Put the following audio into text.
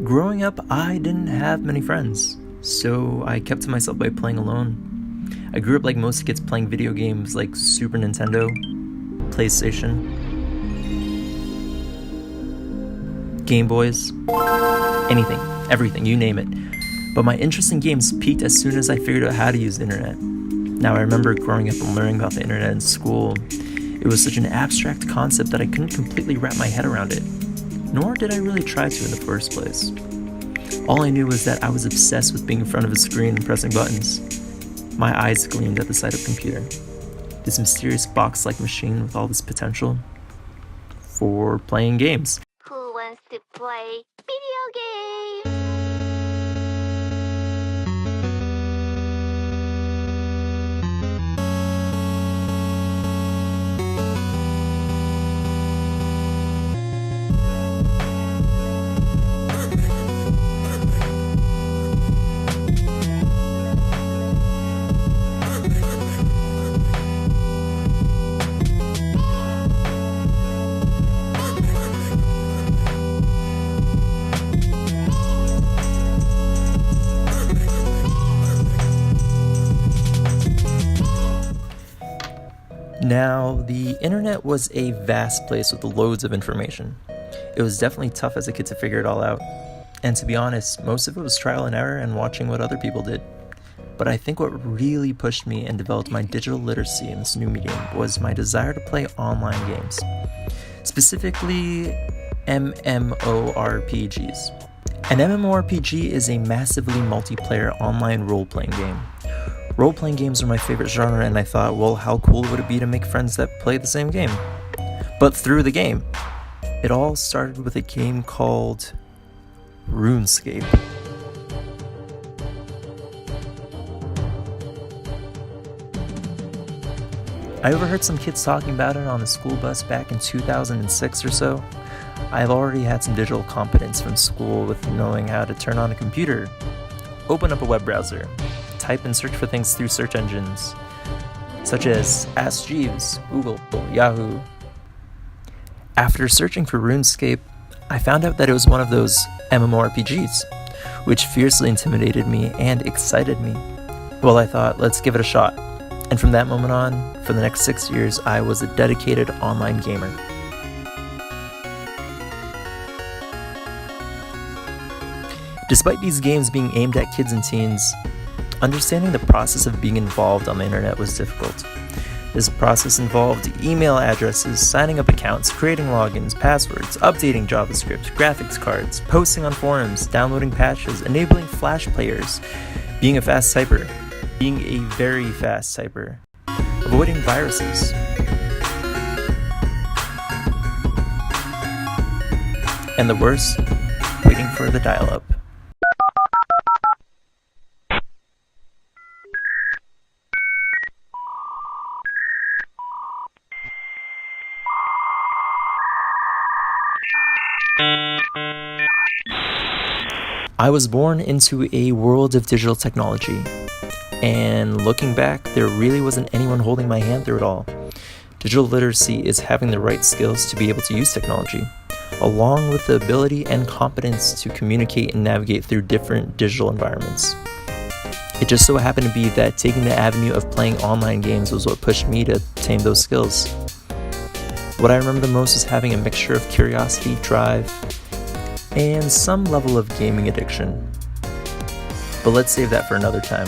Growing up, I didn't have many friends, so I kept to myself by playing alone. I grew up like most kids playing video games like Super Nintendo, PlayStation, Game Boys, anything, everything, you name it. But my interest in games peaked as soon as I figured out how to use the internet. Now I remember growing up and learning about the internet in school. It was such an abstract concept that I couldn't completely wrap my head around it. Nor did I really try to in the first place. All I knew was that I was obsessed with being in front of a screen and pressing buttons. My eyes gleamed at the sight of a computer. This mysterious box-like machine with all this potential for playing games. Who wants to play video games? Now, the internet was a vast place with loads of information. It was definitely tough as a kid to figure it all out. And to be honest, most of it was trial and error and watching what other people did. But I think what really pushed me and developed my digital literacy in this new medium was my desire to play online games. Specifically, MMORPGs. An MMORPG is a massively multiplayer online role-playing game. Role-playing games are my favorite genre, and I thought, well, how cool would it be to make friends that play the same game? But through the game. It all started with a game called RuneScape. I overheard some kids talking about it on the school bus back in 2006 or so. I've already had some digital competence from school with knowing how to turn on a computer, open up a web browser, type and search for things through search engines, such as Ask Jeeves, Google, Yahoo. After searching for RuneScape, I found out that it was one of those MMORPGs, which fiercely intimidated me and excited me. Well, I thought, let's give it a shot. And from that moment on, for the next 6 years, I was a dedicated online gamer. Despite these games being aimed at kids and teens, understanding the process of being involved on the internet was difficult. This process involved email addresses, signing up accounts, creating logins, passwords, updating JavaScript, graphics cards, posting on forums, downloading patches, enabling Flash players, being a fast typer, being a very fast typer, avoiding viruses, and the worst, waiting for the dial-up. I was born into a world of digital technology, and looking back, there really wasn't anyone holding my hand through it all. Digital literacy is having the right skills to be able to use technology, along with the ability and competence to communicate and navigate through different digital environments. It just so happened to be that taking the avenue of playing online games was what pushed me to attain those skills. What I remember the most is having a mixture of curiosity, drive, and some level of gaming addiction. But let's save that for another time.